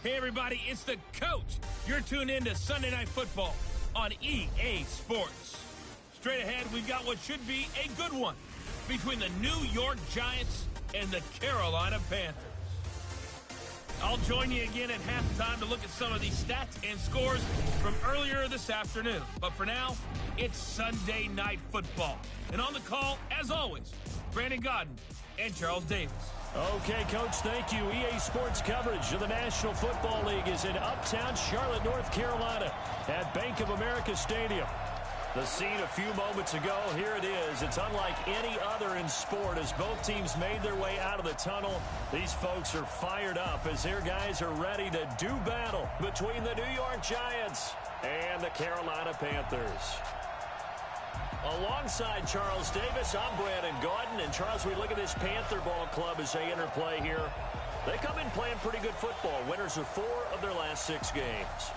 Hey, everybody, it's the Coach. You're tuned in to Sunday Night Football on EA Sports. Straight ahead, we've got what should be a good one between the New York Giants and the Carolina Panthers. I'll join you again at halftime to look at some of the stats and scores from earlier this afternoon. But for now, it's Sunday Night Football. And on the call, as always, Brandon Godden and Charles Davis. Okay, Coach, thank you. EA Sports coverage of the National Football League is in uptown Charlotte, North Carolina at Bank of America Stadium. The scene a few moments ago, here it is. It's unlike any other in sport as both teams made their way out of the tunnel. These folks are fired up as their guys are ready to do battle between the New York Giants and the Carolina Panthers. Alongside Charles Davis, I'm Brandon Godden. And Charles, we look at this Panther ball club as they enter play here. They come in playing pretty good football. Winners of 4 of their last 6 games.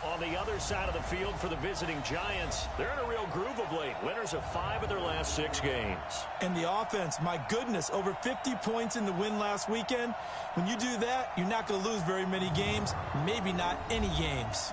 On the other side of the field for the visiting Giants, they're in a real groove of late. Winners of 5 of their last 6 games. And the offense, my goodness, over 50 points in the win last weekend. When you do that, you're not going to lose very many games, maybe not any games.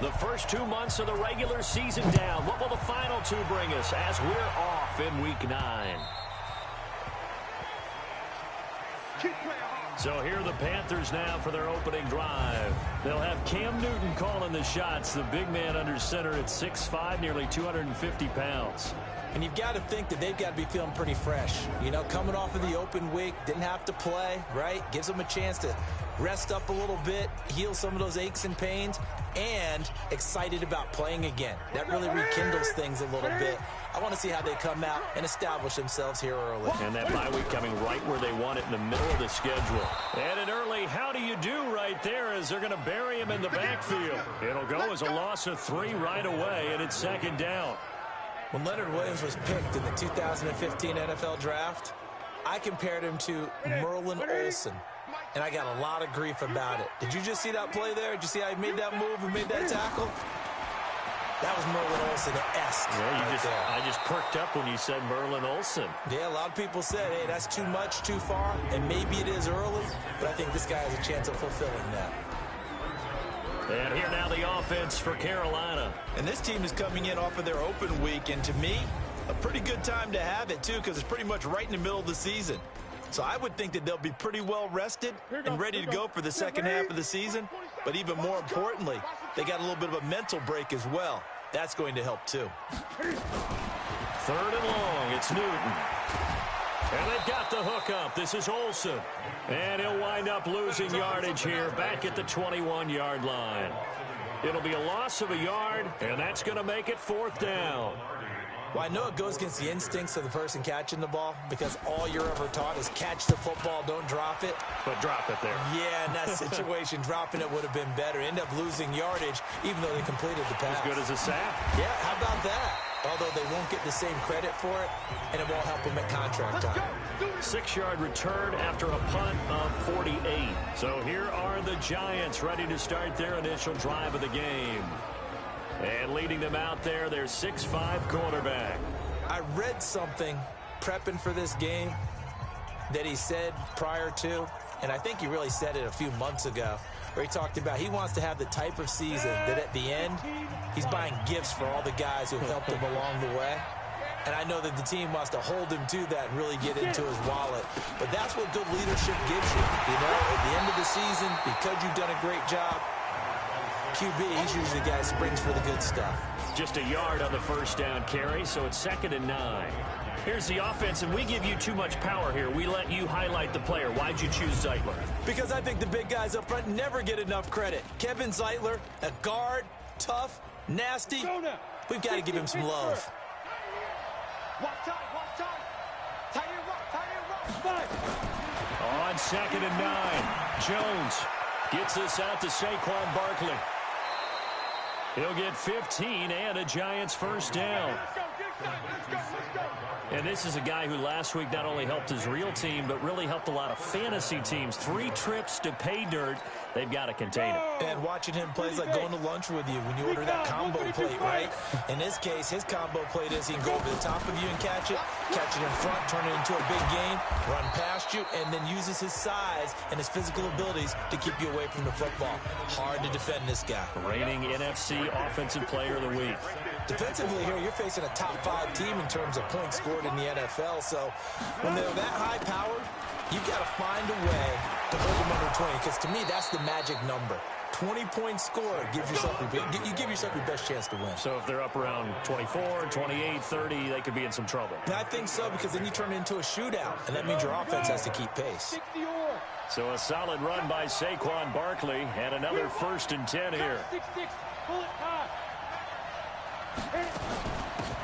The first 2 months of the regular season down. What will the final 2 bring us as we're off in Week 9? So here are the Panthers now for their opening drive. They'll have Cam Newton calling the shots, the big man under center at 6'5", nearly 250 pounds. And you've got to think that they've got to be feeling pretty fresh. You know, coming off of the open week, didn't have to play, right? Gives them a chance to rest up a little bit, heal some of those aches and pains, and excited about playing again. That really rekindles things a little bit. I want to see how they come out and establish themselves here early. And that bye week coming right where they want it in the middle of the schedule. And an early how do you do right there as they're going to bury him in the backfield. It'll go as a loss of 3 right away, and it's second down. When Leonard Williams was picked in the 2015 NFL Draft, I compared him to Merlin Olsen, and I got a lot of grief about it. Did you just see that play there? Did you see how he made that move and made that tackle? That was Merlin Olsen-esque. Yeah, I just perked up when you said Merlin Olsen. Yeah, a lot of people said, hey, that's too much, too far, and maybe it is early, but I think this guy has a chance of fulfilling that. And here now the offense for Carolina. And this team is coming in off of their open week, and to me, a pretty good time to have it, too, because it's pretty much right in the middle of the season. So I would think that they'll be pretty well rested and ready to go for the second half of the season. But even more importantly, they got a little bit of a mental break as well. That's going to help, too. 3rd and long, it's Newton. And they've got the hook up. This is Olsen. And he'll wind up losing yardage here back at the 21-yard line. It'll be a loss of a yard, and that's going to make it 4th down. Well, I know it goes against the instincts of the person catching the ball because all you're ever taught is catch the football, don't drop it. But drop it there. Yeah, in that situation, dropping it would have been better. End up losing yardage even though they completed the pass. As good as a sack. Yeah, how about that? Although they won't get the same credit for it, and it won't help them at contract time. 6-yard return after a punt of 48. So here are the Giants ready to start their initial drive of the game. And leading them out there, their 6'5" quarterback. I read something prepping for this game that he said prior to, and I think he really said it a few months ago, where he talked about he wants to have the type of season that at the end, he's buying gifts for all the guys who helped him along the way. And I know that the team wants to hold him to that and really get into his wallet. But that's what good leadership gives you. You know, at the end of the season, because you've done a great job, QB, he's usually the guy who springs for the good stuff. Just a yard on the first down carry, so it's 2nd and 9. Here's the offense, and we give you too much power here. We let you highlight the player. Why'd you choose Zeitler? Because I think the big guys up front never get enough credit. Kevin Zeitler, a guard, tough, nasty. We've got to give him some love. On 2nd and 9. Jones gets this out to Saquon Barkley. He'll get 15 and a Giants first down. And this is a guy who last week not only helped his real team, but really helped a lot of fantasy teams. 3 trips to pay dirt. They've got to contain him. And watching him play is like going to lunch with you when you order that combo plate, right? In this case, his combo plate is he can go over the top of you and catch it in front, turn it into a big gain, run past you, and then uses his size and his physical abilities to keep you away from the football. Hard to defend this guy. Reigning NFC Offensive Player of the Week. Defensively here, you're facing a top 5 team in terms of points scored in the NFL. So when they're that high-powered, you've got to find a way to hold them under 20, because to me, that's the magic number. 20-point score gives yourself you give yourself your best chance to win. So if they're up around 24, 28, 30, they could be in some trouble. And I think so, because then you turn it into a shootout, and that means your offense has to keep pace. So a solid run by Saquon Barkley, and another 1st and 10 here.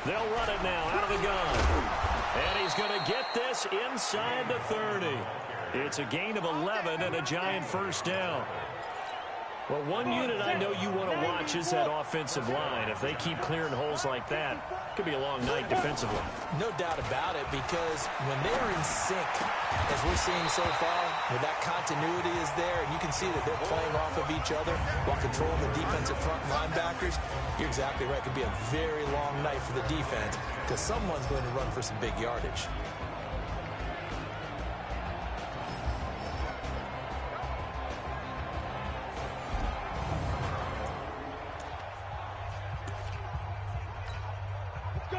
They'll run it now out of the gun. And he's going to get this inside the 30. It's a gain of 11 and a Giant first down. Well, one unit I know you want to watch is that offensive line. If they keep clearing holes like that, it could be a long night defensively. No doubt about it, because when they're in sync, as we're seeing so far, where that continuity is there, and you can see that they're playing off of each other while controlling the defensive front linebackers, you're exactly right. It could be a very long night for the defense, because someone's going to run for some big yardage.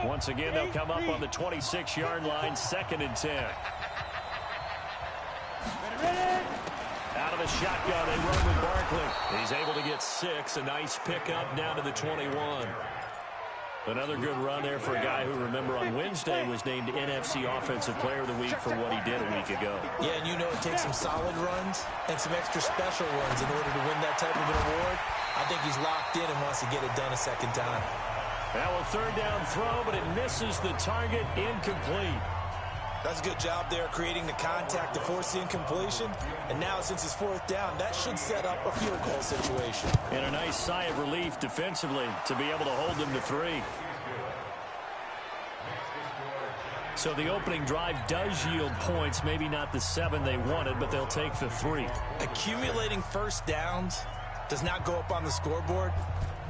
Once again, they'll come up on the 26-yard line, 2nd and 10. Out of the shotgun, they run with Barkley. He's able to get 6. A nice pickup down to the 21. Another good run there for a guy who, remember, on Wednesday was named NFC Offensive Player of the Week for what he did a week ago. Yeah, and you know it takes some solid runs and some extra special runs in order to win that type of an award. I think he's locked in and wants to get it done a second time. Now a 3rd down throw, but it misses the target. Incomplete. That's a good job there creating the contact to force the incompletion. And now, since it's 4th down, that should set up a field goal situation. And a nice sigh of relief defensively to be able to hold them to 3. So the opening drive does yield points. Maybe not the 7 they wanted, but they'll take the 3. Accumulating first downs does not go up on the scoreboard,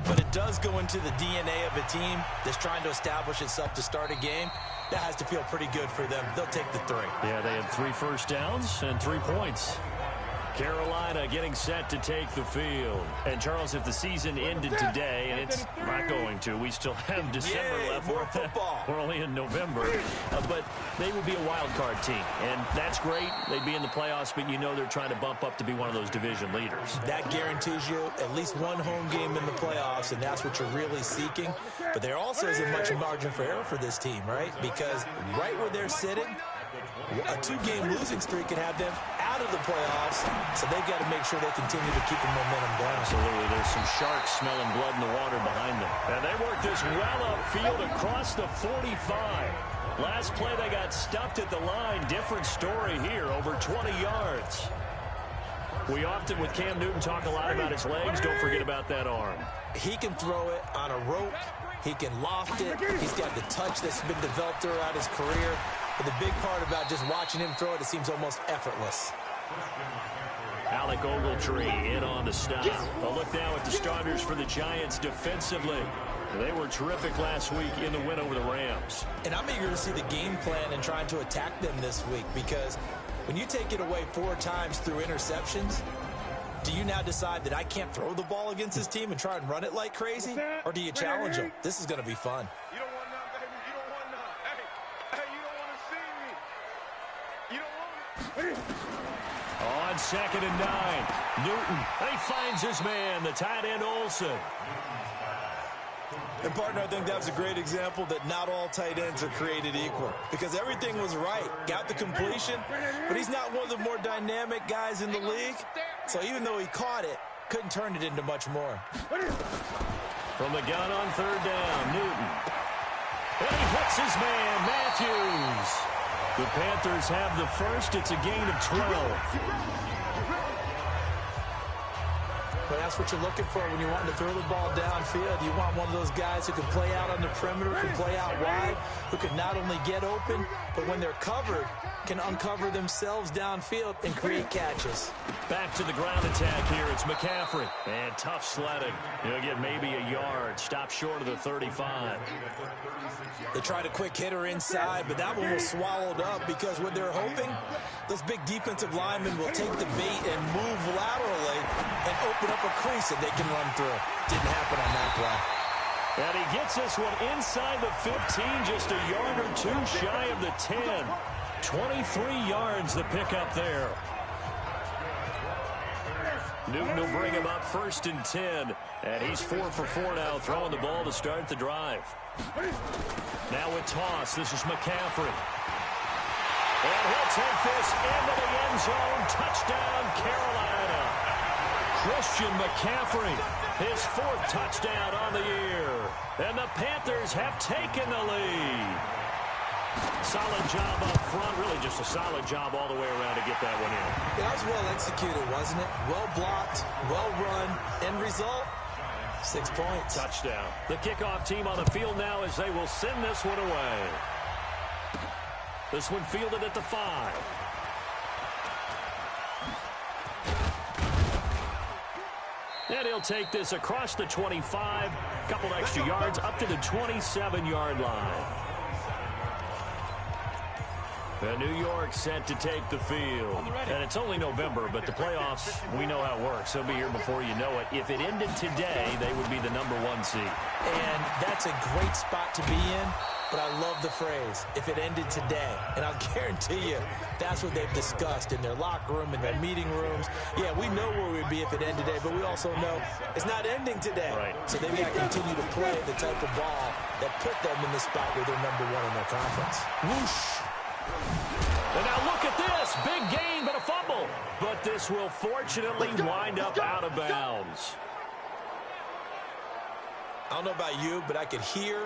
but it does go into the DNA of a team that's trying to establish itself to start a game. That has to feel pretty good for them. They'll take the 3. Yeah, they had 3 first downs and 3 points. Carolina getting set to take the field. And, Charles, if the season ended today, and it's not going to, we still have December left. More football. We're only in November. But they would be a wild card team, and that's great. They'd be in the playoffs, but you know they're trying to bump up to be one of those division leaders. That guarantees you at least one home game in the playoffs, and that's what you're really seeking. But there also isn't much margin for error for this team, right? Because right where they're sitting, a 2-game losing streak could have them out of the playoffs, so they've got to make sure they continue to keep the momentum down. Absolutely. There's some sharks smelling blood in the water behind them. And they work this well upfield across the 45. Last play, they got stuffed at the line. Different story here, over 20 yards. We often, with Cam Newton, talk a lot about his legs. Don't forget about that arm. He can throw it on a rope. He can loft it. He's got the touch that's been developed throughout his career. But the big part about just watching him throw it, it seems almost effortless. Alec Ogletree in on the stop. A look now at the starters for the Giants defensively. They were terrific last week in the win over the Rams. And I'm eager to see the game plan and trying to attack them this week, because when you take it away 4 times through interceptions, do you now decide that I can't throw the ball against this team and try and run it like crazy? Or do you challenge them? This is going to be fun. You don't want none, baby. You don't want none. Hey, you don't want to see me. You don't want it. On 2nd and 9, Newton. He finds his man, the tight end Olsen. And, partner, I think that was a great example that not all tight ends are created equal, because everything was right. Got the completion, but he's not one of the more dynamic guys in the league. So even though he caught it, couldn't turn it into much more. From the gun on 3rd down, Newton. And he hits his man, Matthews. The Panthers have the first. It's a gain of 12. But that's what you're looking for when you're wanting to throw the ball downfield. You want one of those guys who can play out on the perimeter, who can play out wide, who can not only get open, but when they're covered, can uncover themselves downfield and create catches. Back to the ground attack here. It's McCaffrey. And tough sledding. He'll get maybe a yard. Stop short of the 35. They tried a quick hitter inside, but that one was swallowed up because what they're hoping, those big defensive linemen will take the bait and move laterally and open up a crease that they can run through. Didn't happen on that play. And he gets this one inside the 15, just a yard or two shy of the 10. 23 yards the pickup there. Newton will bring him up 1st and 10. And he's 4 for 4 now, throwing the ball to start the drive. Now with toss, this is McCaffrey. And he'll take this into the end zone. Touchdown, Carolina. Christian McCaffrey, his 4th touchdown on the year. And the Panthers have taken the lead. Solid job up front. Really just a solid job all the way around to get that one in. Yeah, that was well executed, wasn't it? Well blocked, well run. End result, 6 points. Touchdown. The kickoff team on the field now as they will send this one away. This one fielded at the 5. And he'll take this across the 25. Couple extra yards up to the 27-yard line. And New York set to take the field. And it's only November, but the playoffs, we know how it works. They'll be here before you know it. If it ended today, they would be the #1 seed. And that's a great spot to be in, but I love the phrase, if it ended today. And I'll guarantee you, that's what they've discussed in their locker room, in their meeting rooms. Yeah, we know where we'd be if it ended today, but we also know it's not ending today. Right. So they've got to continue to play the type of ball that put them in the spot where they're #1 in their conference. Whoosh! And now look at this. Big gain, but a fumble. But this will fortunately wind up out of bounds. I don't know about you, but I could hear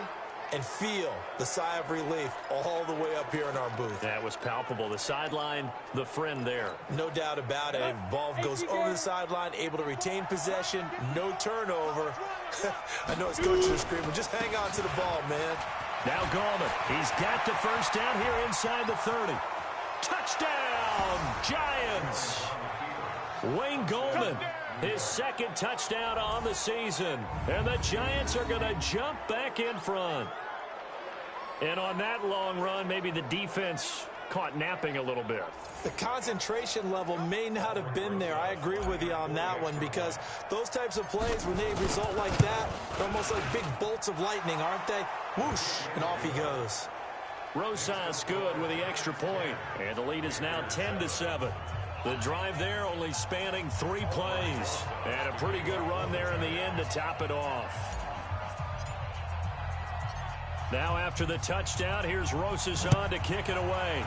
and feel the sigh of relief all the way up here in our booth. That was palpable. The sideline, the friend there. No doubt about it. Ball goes over the sideline, able to retain possession, no turnover. I know his coaches are screaming, just hang on to the ball, man. Now Gallman. He's got the first down here inside the 30. Touchdown, Giants. Wayne Gallman, his 2nd touchdown on the season. And the Giants are going to jump back in front. And on that long run, maybe the defense caught napping a little bit. The concentration level may not have been there. I agree with you on that one because those types of plays, when they result like that, they're almost like big bolts of lightning, aren't they? Whoosh, and off he goes. Rosas good with the extra point. And the lead is now 10-7. The drive there only spanning 3 plays. And a pretty good run there in the end to top it off. Now after the touchdown, here's Rosas on to kick it away.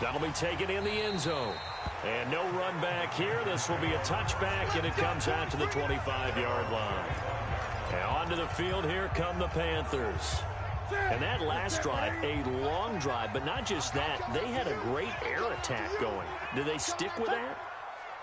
That'll be taken in the end zone. And no run back here. This will be a touchback, and it comes out to the 25-yard line. And onto the field, here come the Panthers. And that last drive, a long drive, but not just that. They had a great air attack going. Do they stick with that?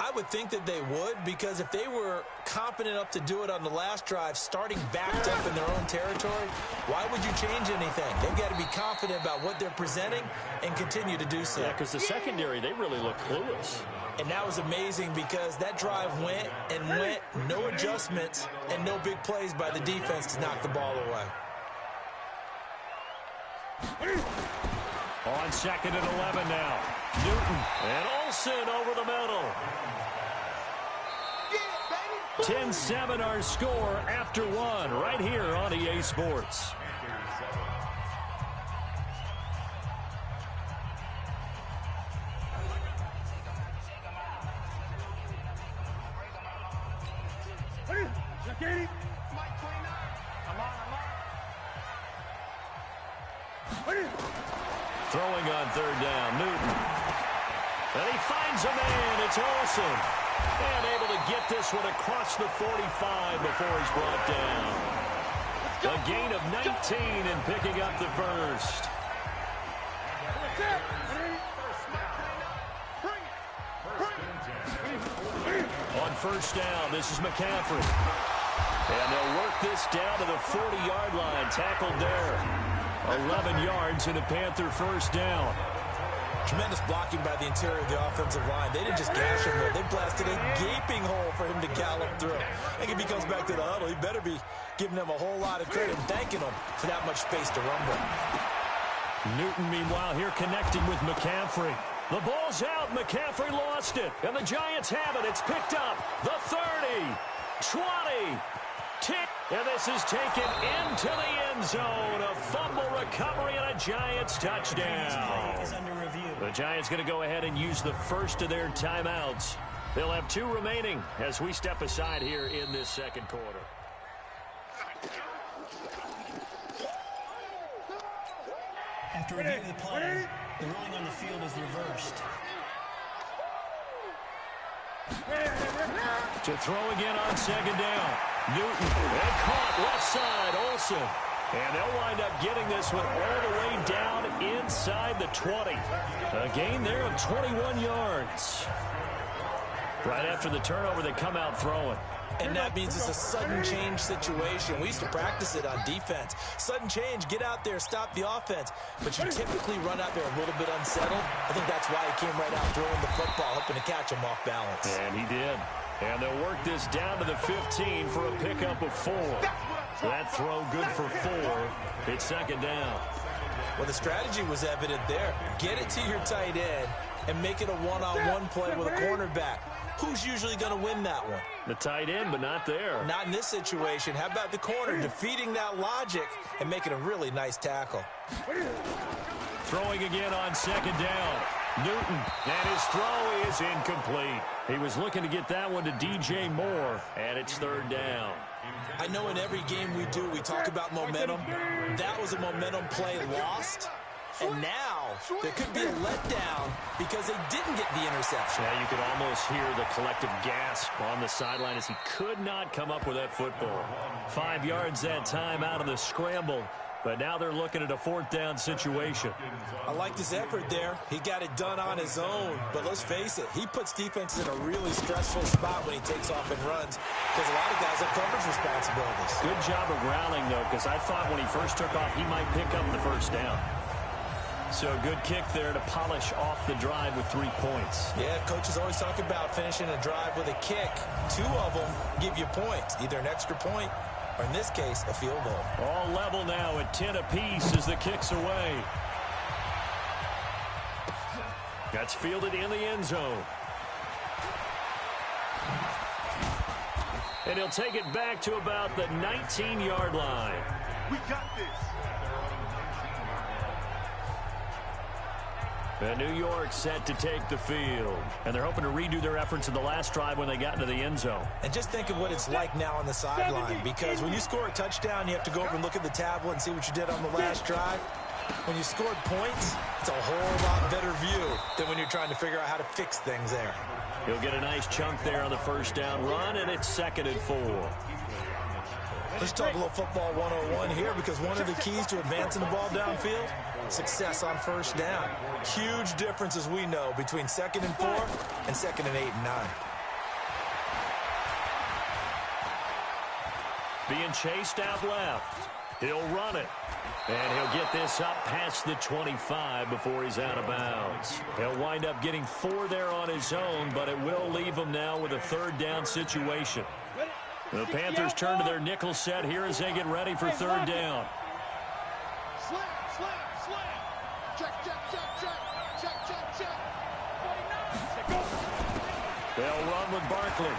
I would think that they would, because if they were confident enough to do it on the last drive, starting backed up in their own territory, why would you change anything? They've got to be confident about what they're presenting and continue to do so. Yeah, because the secondary, they really look clueless. And that was amazing because that drive went and went, no adjustments, and no big plays by the defense to knock the ball away. On 2nd and 11 now. Newton and Olsen over the middle. 10-7 our score after 1 right here on EA Sports. Throwing on 3rd down, Newton. And he finds a man. It's Olsen. And able to get this one across the 45 before he's brought down. A gain of 19 and picking up the first. On first down, this is McCaffrey. And they'll work this down to the 40-yard line. Tackled there. 11 yards and a Panther first down. Tremendous blocking by the interior of the offensive line. They didn't just gash him there. They blasted a gaping hole for him to gallop through. I think if he comes back to the huddle, he better be giving them a whole lot of credit and thanking them for that much space to rumble. Newton, meanwhile, here connecting with McCaffrey. The ball's out. McCaffrey lost it. And the Giants have it. It's picked up. The 30, 20, 10. And this is taken into the end zone. A fumble recovery and a Giants touchdown. The Giants going to go ahead and use the first of their timeouts. They'll have 2 remaining as we step aside here in this second quarter. After reviewing the play, the ruling on the field is reversed. To throw again on second down. Newton, and caught left side, Olsen. And they'll wind up getting this one all the way down inside the 20. A gain there of 21 yards. Right after the turnover, they come out throwing. And that means it's a sudden change situation. We used to practice it on defense. Sudden change, get out there, stop the offense. But you typically run out there a little bit unsettled. I think that's why he came right out throwing the football, hoping to catch him off balance. And he did. And they'll work this down to the 15 for a pickup of 4. That throw good for 4. It's second down. Well, the strategy was evident there. Get it to your tight end and make it a one-on-one play with a cornerback. Who's usually going to win that one? The tight end, but not there. Not in this situation. How about the corner defeating that logic and making a really nice tackle? Throwing again on second down. Newton, and his throw is incomplete. He was looking to get that one to DJ Moore, and it's third down. I know in every game we do, we talk about momentum. That was a momentum play lost. And now there could be a letdown because they didn't get the interception. Yeah, you could almost hear the collective gasp on the sideline as he could not come up with that football. 5 yards that time out of the scramble. But now they're looking at a 4th down situation. I like his effort there. He got it done on his own. But let's face it, he puts defenses in a really stressful spot when he takes off and runs because a lot of guys have coverage responsibilities. Good job of rallying, though, because I thought when he first took off, he might pick up the first down. So good kick there to polish off the drive with 3 points. Yeah, coaches always talk about finishing a drive with a kick. 2 of them give you points, either an extra point or, in this case, a field goal. All level now at 10 apiece as the kick's away. That's fielded in the end zone. And he'll take it back to about the 19-yard line. We got this. And New York set to take the field. And they're hoping to redo their efforts in the last drive when they got into the end zone. And just think of what it's like now on the sideline, because when you score a touchdown, you have to go over and look at the tablet and see what you did on the last drive. When you scored points, it's a whole lot better view than when you're trying to figure out how to fix things there. He'll get a nice chunk there on the first down run, and it's 2nd and 4. Let's talk a little football 101 here, because one of the keys to advancing the ball downfield, success on first down. Huge difference, as we know, between 2nd and 4 and 2nd and 8 and 9. Being chased out left. He'll run it. And he'll get this up past the 25 before he's out of bounds. He'll wind up getting 4 there on his own, but it will leave him now with a 3rd down situation. The Panthers turn to their nickel set here as they get ready for 3rd down. Slam, slam, slam. Check, check, check, check. Check, check, check. They'll run with Barkley.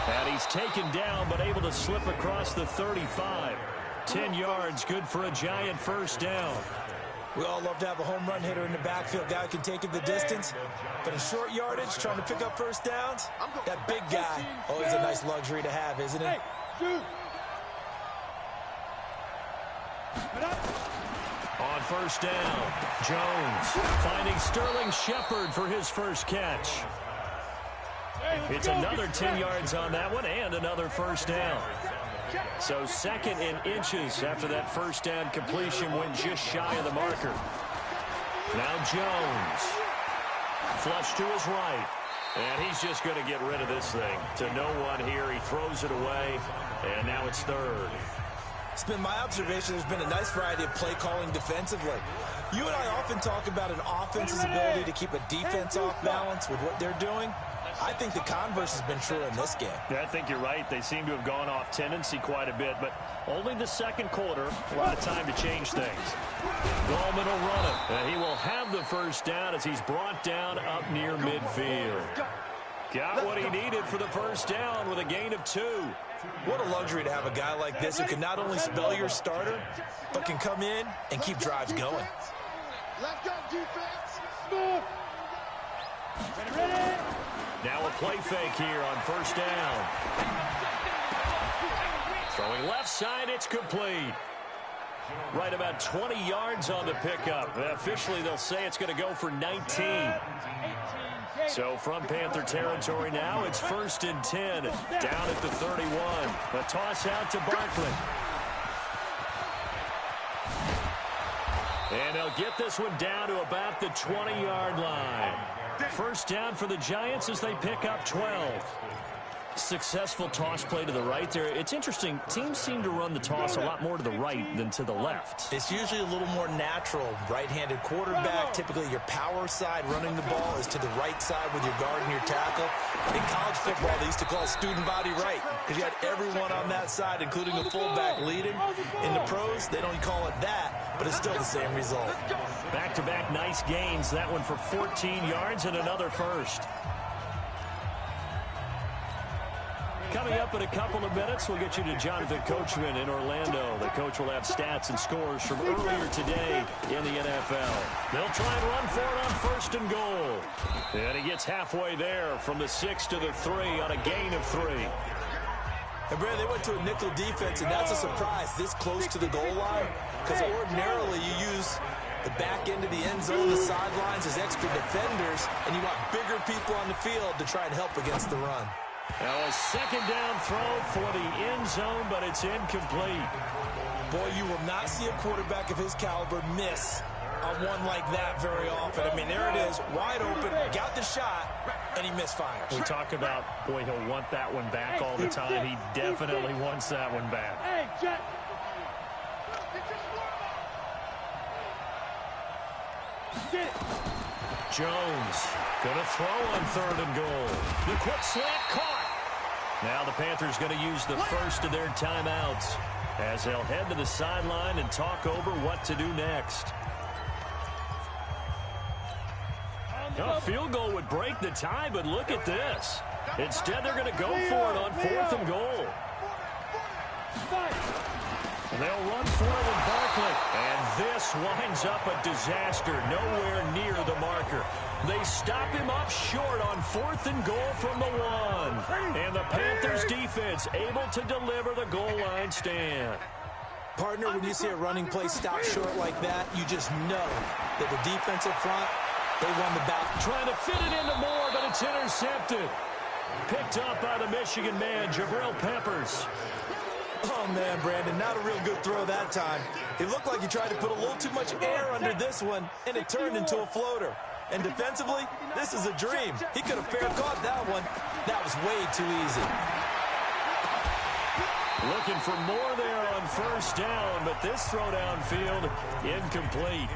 And he's taken down, but able to slip across the 35. 10 yards, good for a Giant first down. We all love to have a home run hitter in the backfield, guy who can take it the distance. But in short yardage, trying to pick up first downs, that big guy, always a nice luxury to have, isn't it? On first down, Jones finding Sterling Shepard for his first catch. It's another 10 yards on that one and another first down. So 2nd in inches after that first down completion went just shy of the marker. Now Jones. Flush to his right. And he's just going to get rid of this thing. To no one here. He throws it away. And now it's third. It's been my observation there's been a nice variety of play calling defensively. You and I often talk about an offense's ability to keep a defense off balance with what they're doing. I think the converse has been true in this game. Yeah, I think you're right. They seem to have gone off tendency quite a bit, but only the second quarter. A lot of time to change things. Goldman will run it, and he will have the first down as he's brought down up near midfield. Got what he needed for the first down with a gain of 2. What a luxury to have a guy like this who can not only spell your starter, but can come in and keep drives going. Let's go, defense. Move. Ready? Now a play fake here on first down. Throwing left side, it's complete. Right about 20 yards on the pickup. Officially, they'll say it's going to go for 19. So from Panther territory now, it's 1st and 10. Down at the 31. A toss out to Barkley. And they'll get this one down to about the 20-yard line. First down for the Giants as they pick up 12. Successful toss play to the right there. It's interesting. Teams seem to run the toss a lot more to the right than to the left. It's usually a little more natural. Right-handed quarterback, typically your power side running the ball is to the right side with your guard and your tackle. In college football, they used to call student body right because you had everyone on that side, including the fullback leading. In the pros, they don't call it that, but it's still the same result. Back-to-back nice gains. That one for 14 yards and another first. Coming up in a couple of minutes, we'll get you to Jonathan Coachman in Orlando. The coach will have stats and scores from earlier today in the NFL. They'll try and run for it on 1st and goal. And he gets halfway there from the 6 to the 3 on a gain of 3. And, Brad, they went to a nickel defense, and that's a surprise this close to the goal line because ordinarily you use the back end of the end zone, the sidelines as extra defenders, and you want bigger people on the field to try and help against the run. Now a second down throw for the end zone, but it's incomplete. Boy, you will not see a quarterback of his caliber miss on one like that very often. I mean, there it is, wide open, got the shot, and he misfires. We talk about, boy, he'll want that one back all the time. He definitely wants that one back. Hey, Jet. Get it. Jones going to throw on 3rd and goal. The quick slant caught. Now the Panthers going to use the first of their timeouts as they'll head to the sideline and talk over what to do next. A field goal would break the tie, but look at this. Instead, they're going to go for it on 4th and goal. They'll run for it with Barkley. And this winds up a disaster, nowhere near the marker. They stop him up short on 4th and goal from the 1. And the Panthers defense able to deliver the goal line stand. Partner, when you see a running play stop short like that, you just know that the defensive front, they won the battle. Trying to fit it into Moore, but it's intercepted. Picked up by the Michigan man, Jabril Peppers. Oh, man, Brandon, not a real good throw that time. It looked like he tried to put a little too much air under this one, and it turned into a floater. And defensively, this is a dream. He could have fair caught that one. That was way too easy. Looking for more there on first down, but this throw downfield, incomplete.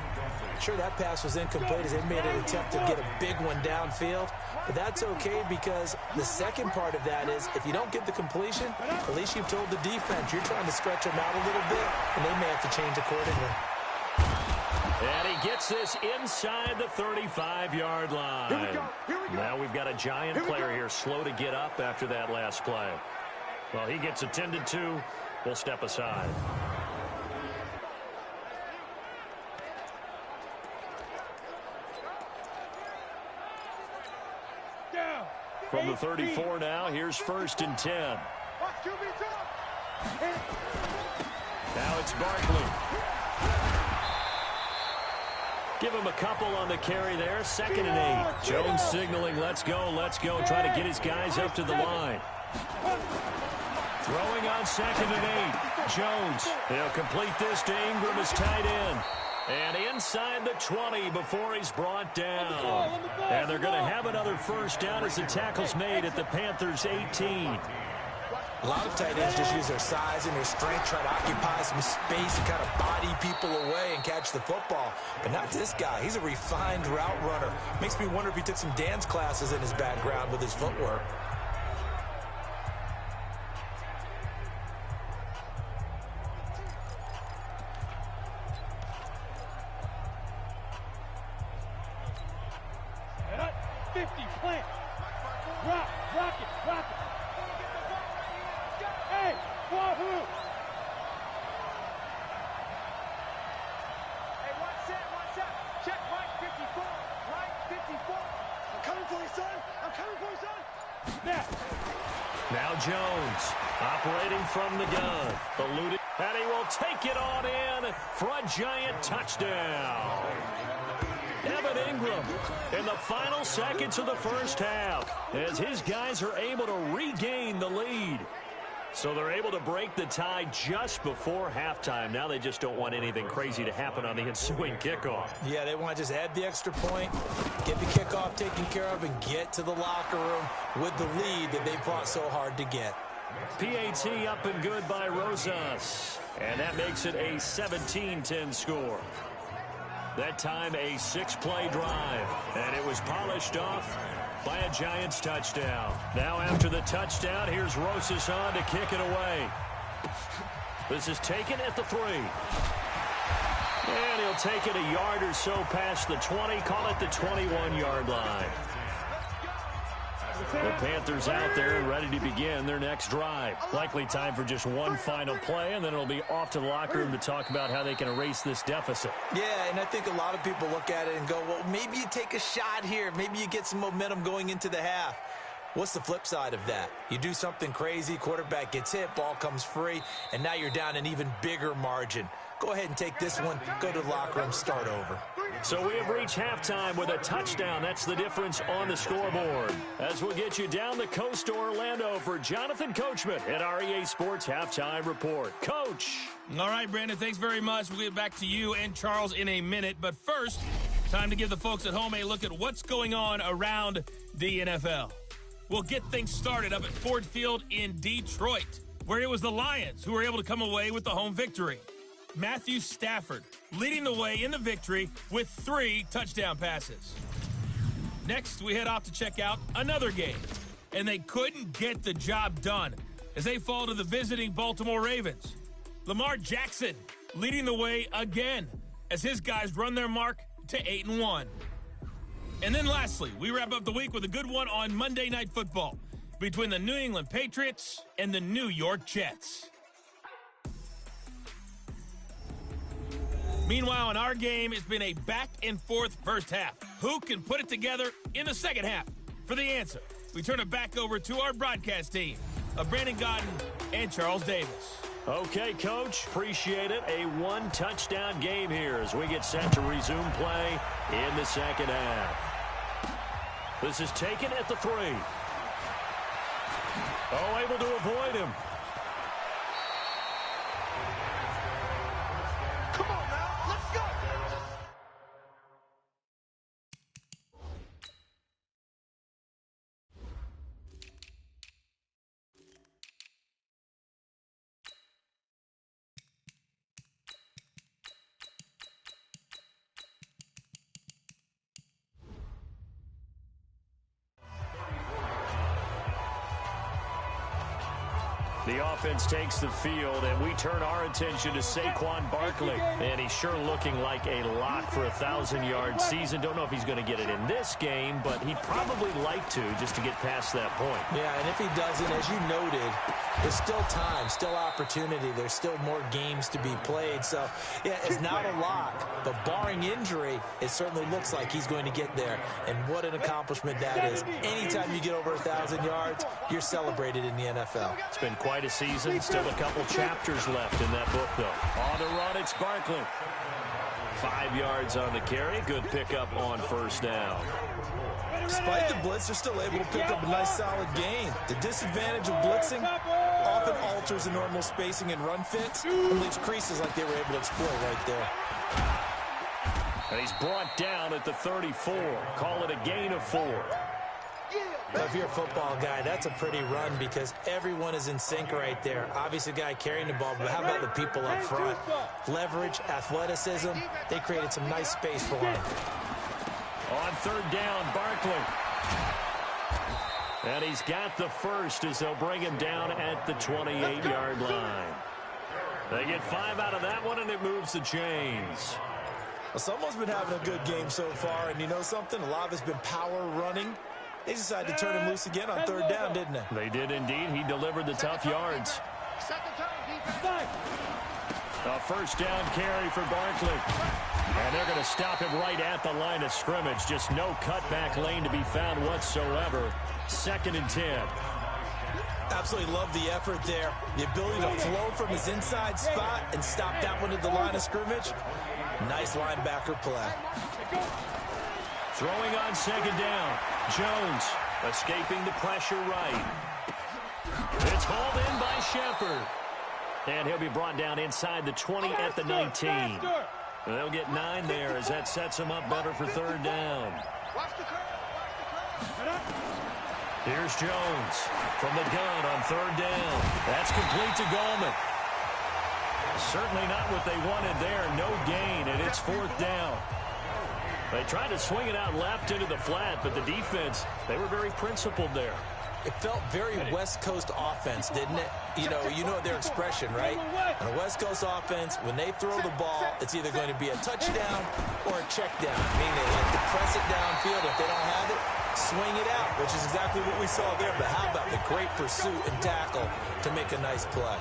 Sure, that pass was incomplete as they made an attempt to get a big one downfield. But that's okay because the second part of that is if you don't get the completion, at least you've told the defense you're trying to stretch them out a little bit, and they may have to change accordingly. And he gets this inside the 35-yard line. Now we've got a Giant player here slow to get up after that last play. Well, he gets attended to. We'll step aside. From the 34 now, here's 1st and 10. Now it's Barkley. Give him a couple on the carry there. 2nd and 8. Jones signaling, let's go, trying to get his guys up to the line. Throwing on 2nd and 8. Jones, he'll complete this to Ingram as tight end. And inside the 20 before he's brought down. And they're going to have another first down as the tackle's made at the Panthers' 18. A lot of tight ends just use their size and their strength, try to occupy some space and kind of body people away and catch the football. But not this guy. He's a refined route runner. Makes me wonder if he took some dance classes in his background with his footwork. Now Jones, operating from the gun. Eluded, and he will take it on in for a giant touchdown. Evan Ingram in the final seconds of the first half as his guys are able to regain the lead. So they're able to break the tie just before halftime. Now they just don't want anything crazy to happen on the ensuing kickoff. Yeah, they want to just add the extra point, get the kickoff taken care of, and get to the locker room with the lead that they fought so hard to get. PAT up and good by Rosas. And that makes it a 17-10 score. That time a 6-play drive. And it was polished off by a Giants touchdown. Now after the touchdown, here's Rosas on to kick it away. This is taken at the 3. And he'll take it a yard or so past the 20, call it the 21-yard line. The Panthers out there ready to begin their next drive. Likely time for just one final play, and then it'll be off to the locker room to talk about how they can erase this deficit. Yeah, and I think a lot of people look at it and go, well, maybe you take a shot here. Maybe you get some momentum going into the half. What's the flip side of that? You do something crazy, quarterback gets hit, ball comes free, and now you're down an even bigger margin. Go ahead and take this one, go to the locker room, start over. So we have reached halftime with a touchdown. That's the difference on the scoreboard. As we'll get you down the coast to Orlando for Jonathan Coachman at our EA Sports Halftime Report. Coach. All right, Brandon, thanks very much. We'll get back to you and Charles in a minute. But first, time to give the folks at home a look at what's going on around the NFL. We'll get things started up at Ford Field in Detroit, where it was the Lions who were able to come away with the home victory. Matthew Stafford leading the way in the victory with 3 touchdown passes. Next, we head off to check out another game, and they couldn't get the job done as they fall to the visiting Baltimore Ravens. Lamar Jackson leading the way again as his guys run their mark to 8-1. And then lastly, we wrap up the week with a good one on Monday Night Football between the New England Patriots and the New York Jets. Meanwhile, in our game, it's been a back-and-forth first half. Who can put it together in the second half? For the answer, we turn it back over to our broadcast team of Brandon Godden and Charles Davis. Okay, Coach, appreciate it. A 1-touchdown game here as we get set to resume play in the second half. This is taken at the 3. Oh, able to avoid him. The offense takes the field, and we turn our attention to Saquon Barkley. And he's sure looking like a lock for a 1,000-yard season. Don't know if he's going to get it in this game, but he'd probably like to just to get past that point. Yeah, and if he doesn't, as you noted, there's still time, still opportunity. There's still more games to be played. So, yeah, it's not a lock, but barring injury, it certainly looks like he's going to get there. And what an accomplishment that is. Anytime you get over 1,000 yards, you're celebrated in the NFL. It's been quite a season. Still a couple chapters left in that book, though. On the run, it's Barkley. 5 yards on the carry. Good pickup on first down. Despite the blitz, they're still able to pick up a nice, solid gain. The disadvantage of blitzing often alters the normal spacing and run fits and leaves creases like they were able to exploit right there. And he's brought down at the 34. Call it a gain of 4. If you're a football guy, that's a pretty run because everyone is in sync right there. Obviously, the guy carrying the ball, but how about the people up front? Leverage, athleticism, they created some nice space for him. On 3rd down, Barkley. And he's got the first as they'll bring him down at the 28-yard line. They get 5 out of that one, and it moves the chains. Well, someone's been having a good game so far, and you know something? A lot of it's been power running. They decided to turn him loose again on 3rd down, didn't they? They did indeed. He delivered the tough yards. A 1st down carry for Barkley. And they're going to stop him right at the line of scrimmage. Just no cutback lane to be found whatsoever. 2nd and 10. Absolutely love the effort there. The ability to flow from his inside spot and stop that one at the line of scrimmage. Nice linebacker play. Throwing on 2nd down. Jones escaping the pressure right. It's hauled in by Shepard. And he'll be brought down inside the 20 at the 19. They'll get 9 there as that sets him up better for 3rd down. Here's Jones from the gun on 3rd down. That's complete to Gallman. Certainly not what they wanted there. No gain, and it's 4th down. They tried to swing it out left into the flat, but the defense, they were very principled there. It felt very West Coast offense, didn't it? You know their expression, right? On a West Coast offense, when they throw the ball, it's either going to be a touchdown or a check down. Meaning they like to press it downfield. If they don't have it, swing it out, which is exactly what we saw there. But how about the great pursuit and tackle to make a nice play?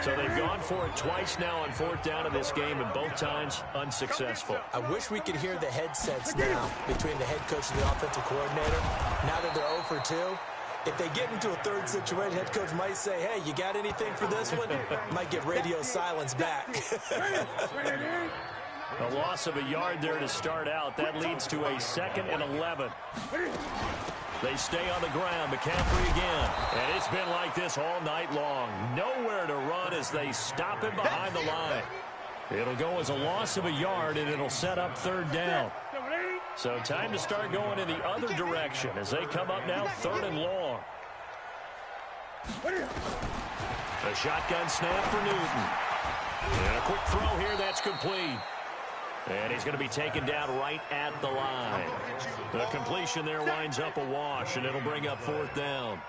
So they've gone for it twice now on 4th down in this game, and both times unsuccessful. I wish we could hear the headsets now between the head coach and the offensive coordinator. Now that they're 0 for 2, if they get into a 3rd situation, head coach might say, hey, you got anything for this one? Might get radio silence back. A loss of a yard there to start out. That leads to a 2nd and 11. They stay on the ground. McCaffrey again. And it's been like this all night long. Nowhere to run as they stop him behind the line. It'll go as a loss of a yard, and it'll set up 3rd down. So time to start going in the other direction as they come up now 3rd and long. A shotgun snap for Newton. And a quick throw here that's complete. And he's going to be taken down right at the line. The completion there winds up a wash, and it'll bring up 4th down.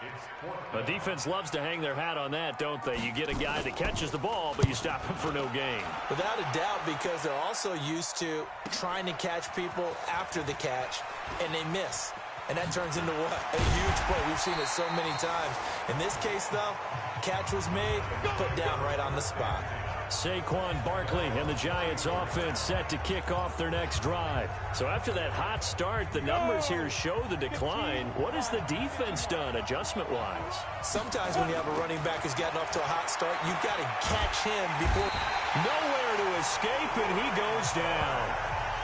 The defense loves to hang their hat on that, don't they? You get a guy that catches the ball, but you stop him for no gain. Without a doubt, because they're also used to trying to catch people after the catch, and they miss. And that turns into what? A huge play. We've seen it so many times. In this case, though, catch was made, put down right on the spot. Saquon Barkley and the Giants offense set to kick off their next drive. So after that hot start, the numbers here show the decline. What has the defense done adjustment-wise? Sometimes when you have a running back who's gotten off to a hot start, you've got to catch him before. Nowhere to escape, and he goes down.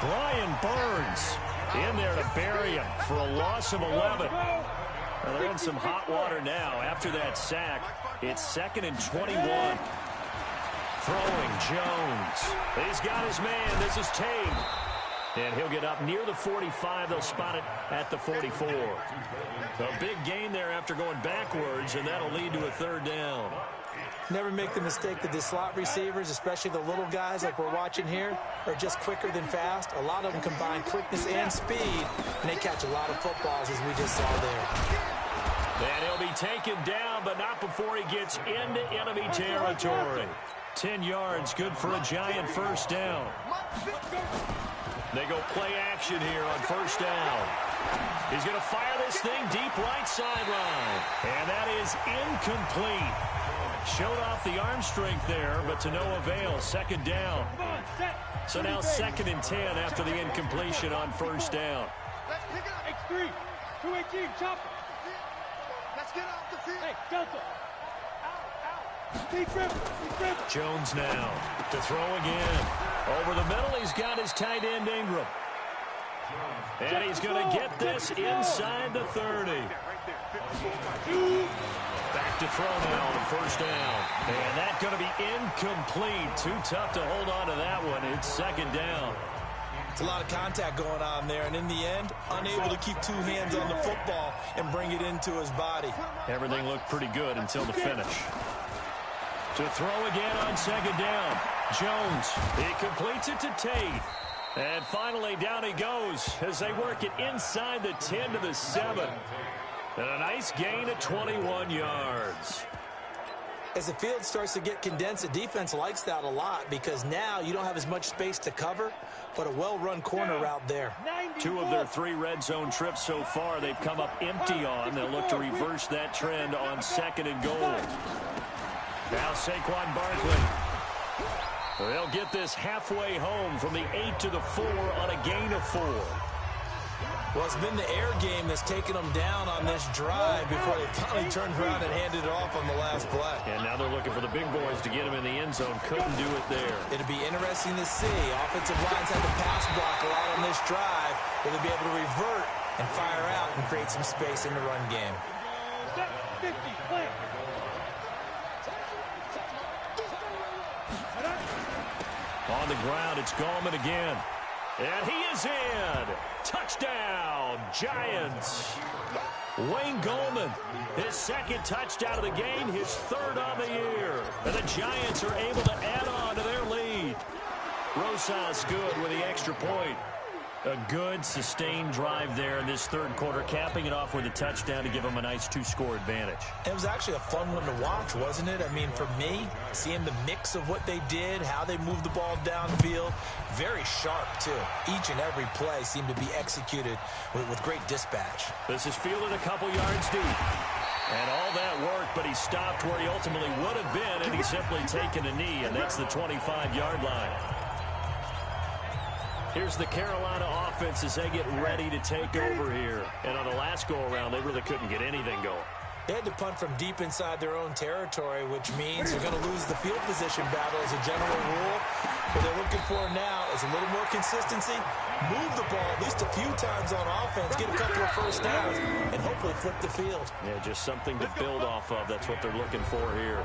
Brian Burns in there to bury him for a loss of 11. Well, they're in some hot water now. After that sack, it's 2nd and 21. Throwing Jones. He's got his man. This is Tate. And he'll get up near the 45. They'll spot it at the 44. A big gain there after going backwards, and that'll lead to a 3rd down. Never make the mistake that the slot receivers, especially the little guys like we're watching here, are just quicker than fast. A lot of them combine quickness and speed, and they catch a lot of footballs, as we just saw there. And he'll be taken down, but not before he gets into enemy territory. 10 yards, good for a Giant 1st down. They go play action here on 1st down. He's going to fire this thing deep right sideline. And that is incomplete. Showed off the arm strength there, but to no avail. 2nd down. So now 2nd and 10 after the incompletion on 1st down. Let's pick it up. X3, 218, chopper. Let's get off the field. Hey, Delta. Jones now to throw again. Over the middle, he's got his tight end Ingram. And he's going to get this inside the 30. Back to throw now on 1st down. And that's going to be incomplete. Too tough to hold on to that one. It's 2nd down. It's a lot of contact going on there, and in the end, unable to keep two hands on the football and bring it into his body. Everything looked pretty good until the finish. To throw again on second down. Jones, he completes it to Tate. And finally, down he goes as they work it inside the 10 to the 7. And a nice gain of 21 yards. As the field starts to get condensed, the defense likes that a lot because now you don't have as much space to cover, but a well-run corner route there. 2 of their 3 red zone trips so far they've come up empty on. They'll look to reverse that trend on 2nd and goal. Now Saquon Barkley. They'll get this halfway home from the 8 to the 4 on a gain of 4. Well, it's been the air game that's taken them down on this drive before they finally turned around and handed it off on the last play. And now they're looking for the big boys to get him in the end zone. Couldn't do it there. It'll be interesting to see. Offensive lines had to pass block a lot on this drive. Will they be able to revert and fire out and create some space in the run game? On the ground, it's Gallman again. And he is in. Touchdown, Giants. Wayne Gallman, his 2nd touchdown of the game, his 3rd on the year. And the Giants are able to add on to their lead. Rosas good with the extra point. A good, sustained drive there in this 3rd quarter, capping it off with a touchdown to give them a nice 2-score advantage. It was actually a fun one to watch, wasn't it? I mean, for me, seeing the mix of what they did, how they moved the ball downfield, very sharp, too. Each and every play seemed to be executed with great dispatch. This is fielded a couple yards deep. And all that work, but he stopped where he ultimately would have been, and he's simply taken a knee, and that's the 25-yard line. Here's the Carolina offense as they get ready to take over here. And on the last go-around, they really couldn't get anything going. They had to punt from deep inside their own territory, which means they're going to lose the field position battle as a general rule. What they're looking for now is a little more consistency, move the ball at least a few times on offense, get a couple of first downs, and hopefully flip the field. Yeah, just something to build off of. That's what they're looking for here.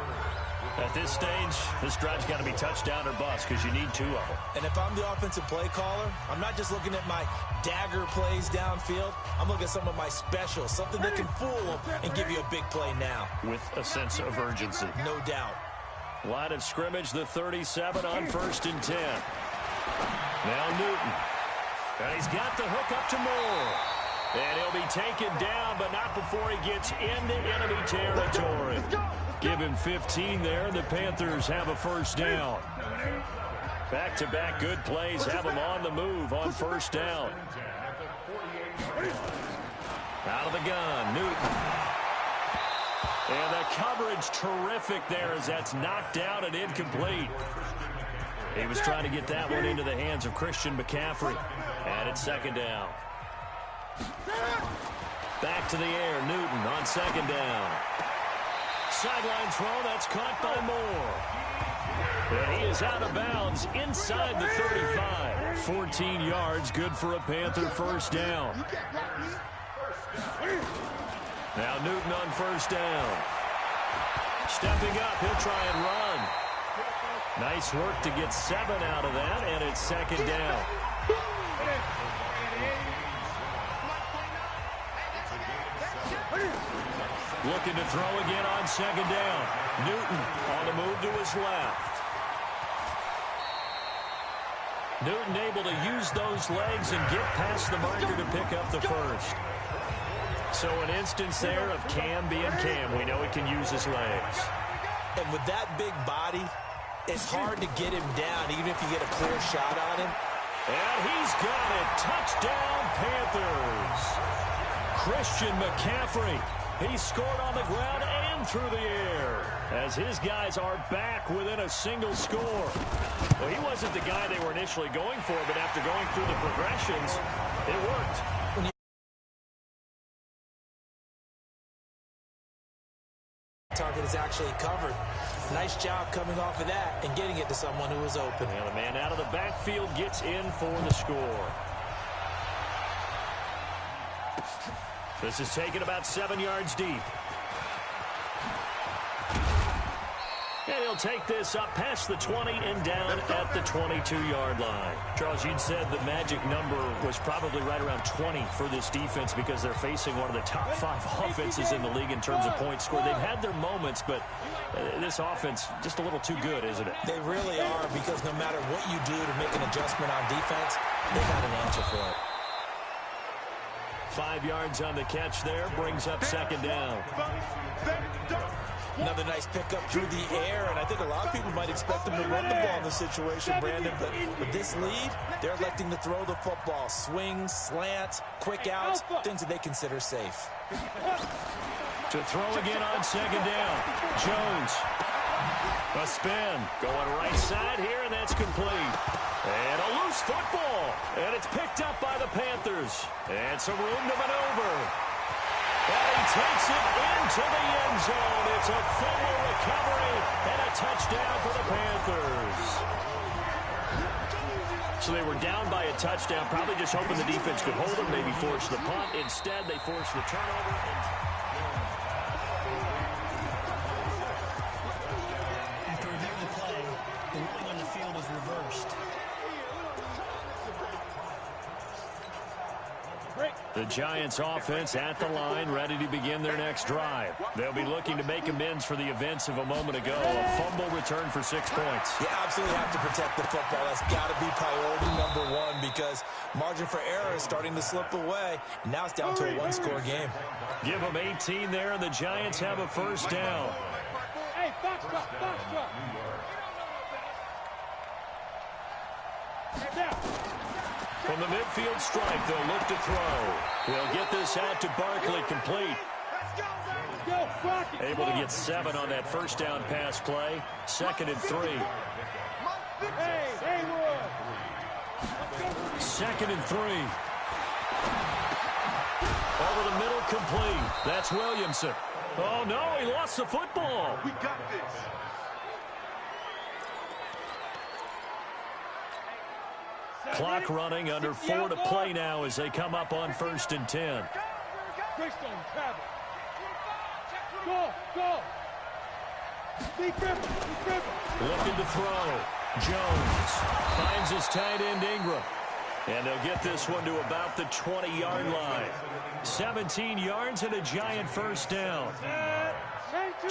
At this stage, this drive's got to be touchdown or bust because you need 2 of them. And if I'm the offensive play caller, I'm not just looking at my dagger plays downfield. I'm looking at some of my specials, something that can fool them and give you a big play now. With a sense of urgency. No doubt. Line of scrimmage, the 37 on 1st and 10. Now Newton. And he's got the hook up to Moore. And he'll be taken down, but not before he gets into enemy territory. Give him 15 there, and the Panthers have a first down. Back-to-back good plays have them on the move on 1st down. Out of the gun, Newton. And the coverage terrific there as that's knocked down and incomplete. He was trying to get that one into the hands of Christian McCaffrey. And it's 2nd down. Back to the air, Newton on 2nd down. Sideline throw, that's caught by Moore. And he is out of bounds inside the 35. 14 yards, good for a Panther first down. Now Newton on 1st down. Stepping up, he'll try and run. Nice work to get 7 out of that, and it's 2nd down. Looking to throw again on 2nd down. Newton on the move to his left. Newton able to use those legs and get past the marker to pick up the first. So an instance there of Cam being Cam. We know he can use his legs. And with that big body, it's hard to get him down, even if you get a clear shot on him. And he's got it. Touchdown, Panthers. Christian McCaffrey. He scored on the ground and through the air as his guys are back within a single score. Well, he wasn't the guy they were initially going for, but after going through the progressions, it worked. Target is actually covered. Nice job coming off of that and getting it to someone who was open. And the man out of the backfield gets in for the score. This is taken about 7 yards deep. And he'll take this up past the 20 and down at the 22-yard line. Charles, you'd said the magic number was probably right around 20 for this defense because they're facing one of the top 5 offenses in the league in terms of points scored. They've had their moments, but this offense just a little too good, isn't it? They really are, because no matter what you do to make an adjustment on defense, they got an answer for it. 5 yards on the catch there, brings up second down. Another nice pickup through the air, and I think a lot of people might expect them to run the ball in this situation, Brandon, but with this lead, they're electing to throw the football. Swings, slants, quick outs, things that they consider safe. To throw again on second down. Jones. A spin. Going right side here, and that's complete. And a loose football. And it's picked up by the Panthers. And some room to maneuver. And he takes it into the end zone. It's a fumble recovery and a touchdown for the Panthers. So they were down by a touchdown, probably just hoping the defense could hold them, maybe force the punt. Instead, they forced the turnover. After reviewing the play, the ruling on the field is reversed. The Giants offense at the line, ready to begin their next drive. They'll be looking to make amends for the events of a moment ago. A fumble return for 6 points. You absolutely have to protect the football. That's got to be priority number one, because margin for error is starting to slip away. And now it's down to a one-score game. Give them 18 there, and the Giants have a first down. Hey, box drop, box drop. Hey, down. From the midfield stripe, they'll look to throw. They'll get this out to Barkley, complete. Able to get 7 on that first down pass play. 2nd and 3. Hey, Wood. 2nd and 3. Over the middle, complete. That's Williamson. Oh, no, he lost the football. We got this. Clock running, under 4 to play now as they come up on 1st and 10. Go. Looking to throw. Jones finds his tight end Ingram. And they'll get this one to about the 20-yard line. 17 yards and a Giant first down.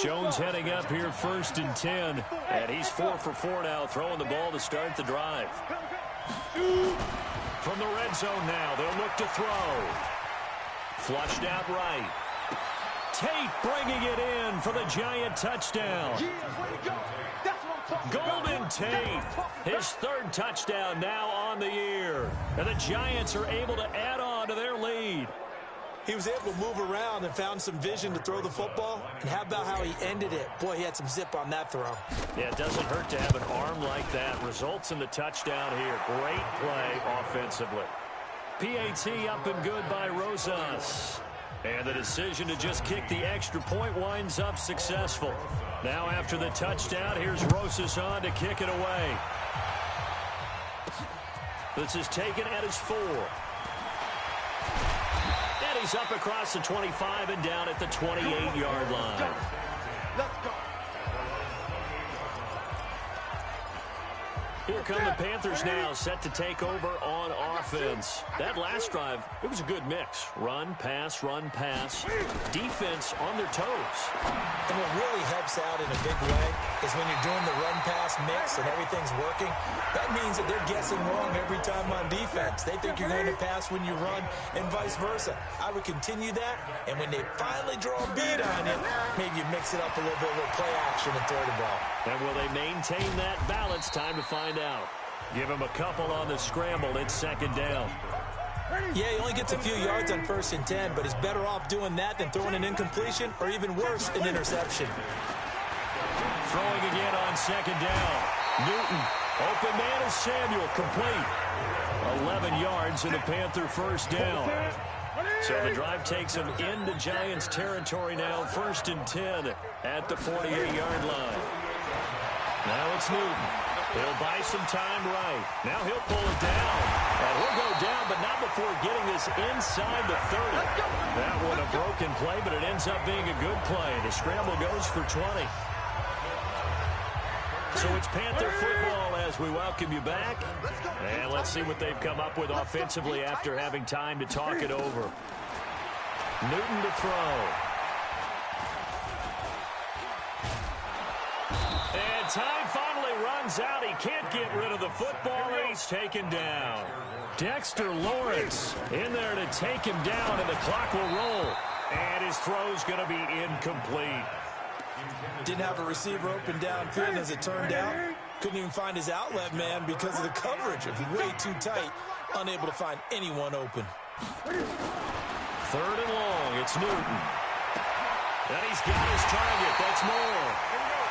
Jones heading up here 1st and 10. And he's 4 for 4 now, throwing the ball to start the drive. From the red zone now, they'll look to throw. Flushed out right. Tate bringing it in for the Giant touchdown. Golden Tate, his 3rd touchdown now on the year. And the Giants are able to add on to their lead. He was able to move around and found some vision to throw the football. And how about how he ended it? Boy, he had some zip on that throw. Yeah, it doesn't hurt to have an arm like that. Results in the touchdown here. Great play offensively. PAT up and good by Rosas. And the decision to just kick the extra point winds up successful. Now after the touchdown, here's Rosas on to kick it away. This is taken at his 4. And he's up across the 25 and down at the 28-yard line. Let's go. Here come the Panthers now, set to take over on offense. That last drive, it was a good mix. Run, pass, defense on their toes. And what really helps out in a big way is when you're doing the run-pass mix and everything's working, that means that they're guessing wrong every time on defense. They think you're going to pass when you run and vice versa. I would continue that, and when they finally draw a bead on you, maybe you mix it up a little bit with play action and throw the ball. And will they maintain that balance? Time to find out. Give him a couple on the scramble. It's 2nd down. Yeah, he only gets a few yards on 1st and 10, but he's better off doing that than throwing an incompletion or even worse, an interception. Throwing again on 2nd down. Newton. Open man is Samuel. Complete. 11 yards and a Panther first down. So the drive takes him into Giants territory now. 1st and 10 at the 48-yard line. Now it's Newton. He'll buy some time right. Now he'll pull it down. And he'll go down, but not before getting this inside the 30. That one a broken play, but it ends up being a good play. The scramble goes for 20. So it's Panther football as we welcome you back. And let's see what they've come up with offensively after having time to talk it over. Newton to throw. And time finally runs out. He can't get rid of the football, and he's taken down. Dexter Lawrence in there to take him down, and the clock will roll. And his throw's going to be incomplete. Didn't have a receiver open downfield as it turned out. Couldn't even find his outlet man because of the coverage. It was way too tight. Unable to find anyone open. Third and long. It's Newton. And he's got his target. That's more.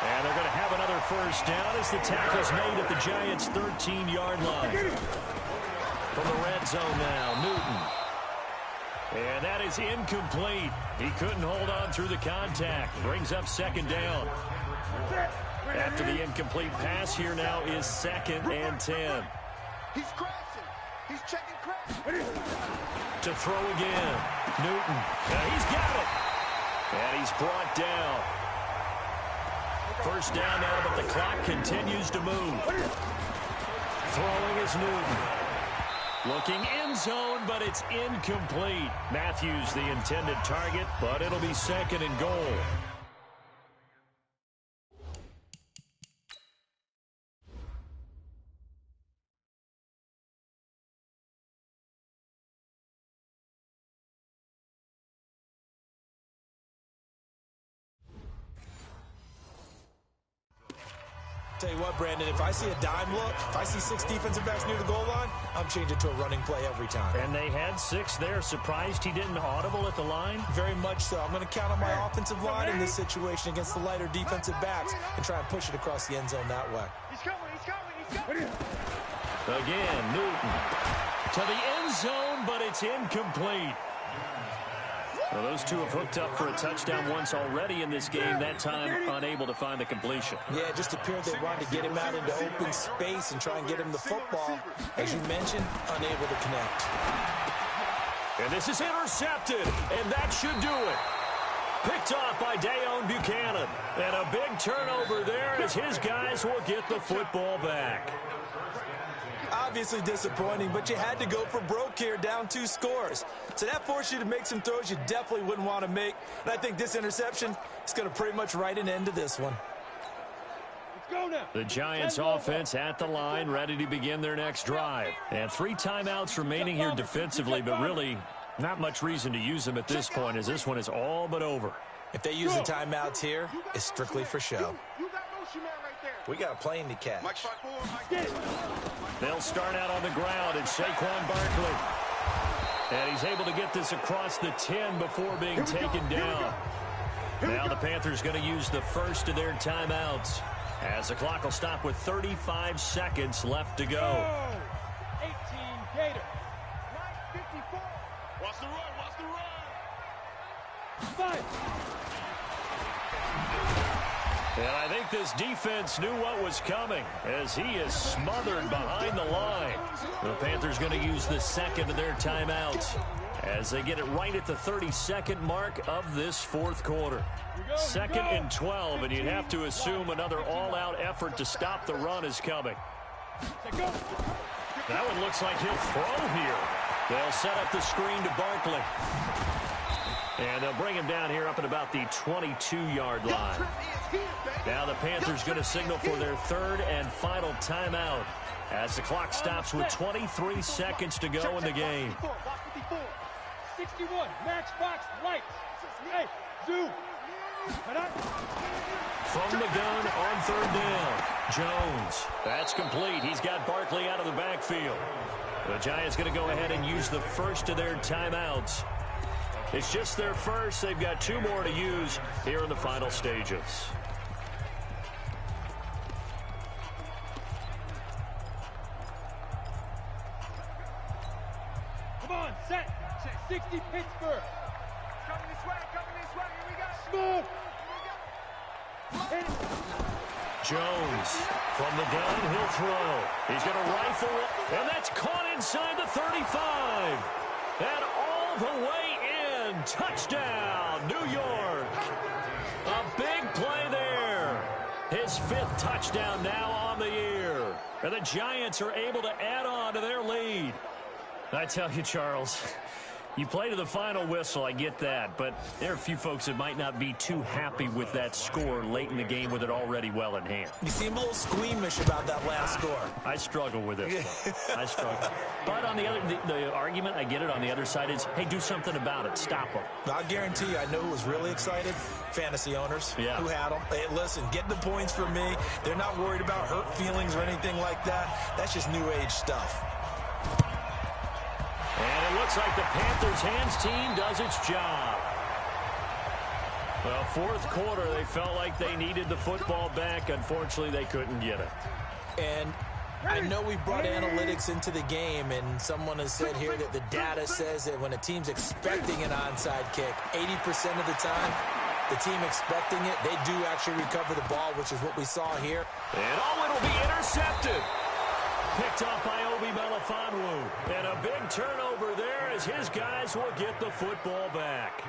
And they're going to have another first down as the tackle's made at the Giants' 13-yard line. From the red zone now, Newton. And that is incomplete. He couldn't hold on through the contact. Brings up second down. After the incomplete pass, here now is 2nd and 10. He's crashing. He's checking crash. To throw again. Newton. He's got it. And he's brought down. First down now, but the clock continues to move. Throwing is Newton. Looking end zone, but it's incomplete. Matthews the intended target, but it'll be 2nd and goal. Tell you what, Brandon, if I see a dime look, if I see 6 defensive backs near the goal line, I'm changing to a running play every time. And they had 6 there. Surprised he didn't audible at the line? Very much so. I'm going to count on my offensive line in this situation against the lighter defensive backs and try and push it across the end zone that way. He's coming. He's coming. He's coming. Again, Newton to the end zone, but it's incomplete. Well, those two have hooked up for a touchdown once already in this game, that time unable to find the completion. Yeah, it just appeared they wanted to get him out into open space and try and get him the football. As you mentioned, unable to connect. And this is intercepted, and that should do it. Picked off by Dayon Buchanan. And a big turnover there as his guys will get the football back. Obviously disappointing, but you had to go for broke here, down 2 scores. So that forced you to make some throws you definitely wouldn't want to make. And I think this interception is going to pretty much write an end to this one. Let's go now. The Giants offense at the line, ready to begin their next drive. And 3 timeouts remaining here defensively, but really not much reason to use them at this point as this one is all but over. If they use the timeouts here, it's strictly for show. You got motion man right there. We got a plane to catch. Mike 5-4, Mike. They'll start out on the ground. It's Saquon Barkley. And he's able to get this across the 10 before being taken down. Now the Panthers going to use the first of their timeouts as the clock will stop with 35 seconds left to go. 18 Gator. 9:54. Watch the run. Watch the run. 5. And I think this defense knew what was coming as he is smothered behind the line. The Panthers going to use the second of their timeouts as they get it right at the 30-second mark of this 4th quarter. 2nd and 12, and you'd have to assume another all-out effort to stop the run is coming. That one looks like he'll throw here. They'll set up the screen to Barkley. And they'll bring him down here up at about the 22-yard line. Now the Panthers going to signal for their 3rd and final timeout as the clock stops with 23 seconds to go in the game. 61, matchbox, lights. Hey, zoom. From the gun on 3rd down, Jones. That's complete. He's got Barkley out of the backfield. The Giants going to go ahead and use the first of their timeouts. It's just their first. They've got 2 more to use here in the final stages. Come on, set. 60 Pittsburgh. Coming this way, here we go. Smooth. Jones from the gun, he'll throw. He's going to rifle it, and that's caught inside the 35. And all the way in. Touchdown, New York. A big play there. His 5th touchdown now on the year. And the Giants are able to add on to their lead. I tell you, Charles, you play to the final whistle, I get that, but there are a few folks that might not be too happy with that score late in the game with it already well in hand. You seem a little squeamish about that last score. I struggle with this one. I struggle. But on the argument, I get it, on the other side is, hey, do something about it. Stop them. I guarantee you, I know who was really excited. Fantasy owners who had them. Hey, listen, get the points for me. They're not worried about hurt feelings or anything like that. That's just new age stuff. And it looks like the Panthers hands team does its job. Well, 4th quarter, they felt like they needed the football back. Unfortunately, they couldn't get it. And I know we brought analytics into the game, and someone has said here that the data says that when a team's expecting an onside kick, 80% of the time, the team expecting it, they do actually recover the ball, which is what we saw here. And it'll be intercepted. Picked up by Obi Melifonwu. And a big turnover there as his guys will get the football back.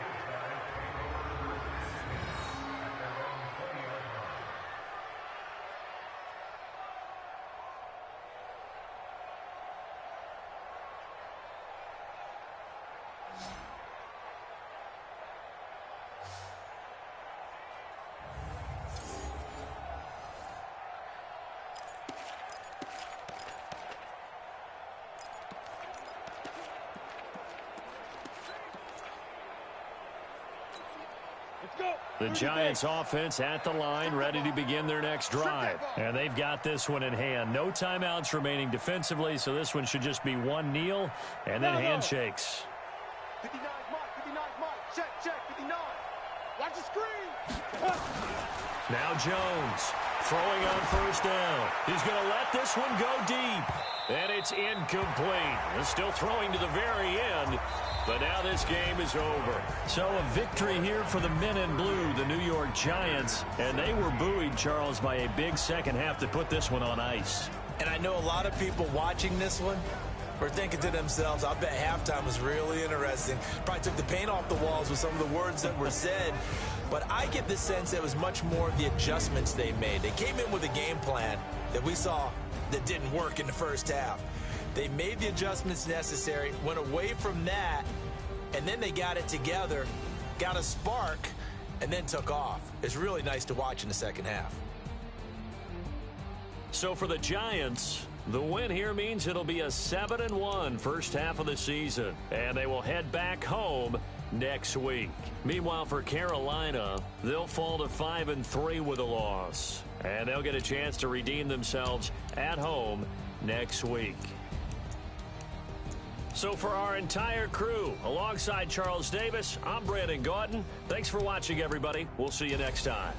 The Giants offense at the line, ready to begin their next drive. And they've got this one in hand. No timeouts remaining defensively, so this one should just be one kneel and then handshakes. 59 mark, 59 mark. Check, 59. Watch the screen. Now Jones throwing on 1st down. He's going to let this one go deep. And it's incomplete. He's still throwing to the very end. But now this game is over. So a victory here for the men in blue, the New York Giants. And they were buoyed, Charles, by a big second half to put this one on ice. And I know a lot of people watching this one were thinking to themselves, I bet halftime was really interesting. Probably took the paint off the walls with some of the words that were said. But I get the sense it was much more of the adjustments they made. They came in with a game plan that we saw that didn't work in the first half. They made the adjustments necessary, went away from that, and then they got it together, got a spark, and then took off. It's really nice to watch in the second half. So for the Giants, the win here means it'll be a 7-1 first half of the season, and they will head back home next week. Meanwhile, for Carolina, they'll fall to 5-3 with a loss, and they'll get a chance to redeem themselves at home next week. So for our entire crew, alongside Charles Davis, I'm Brandon Gautin. Thanks for watching, everybody. We'll see you next time.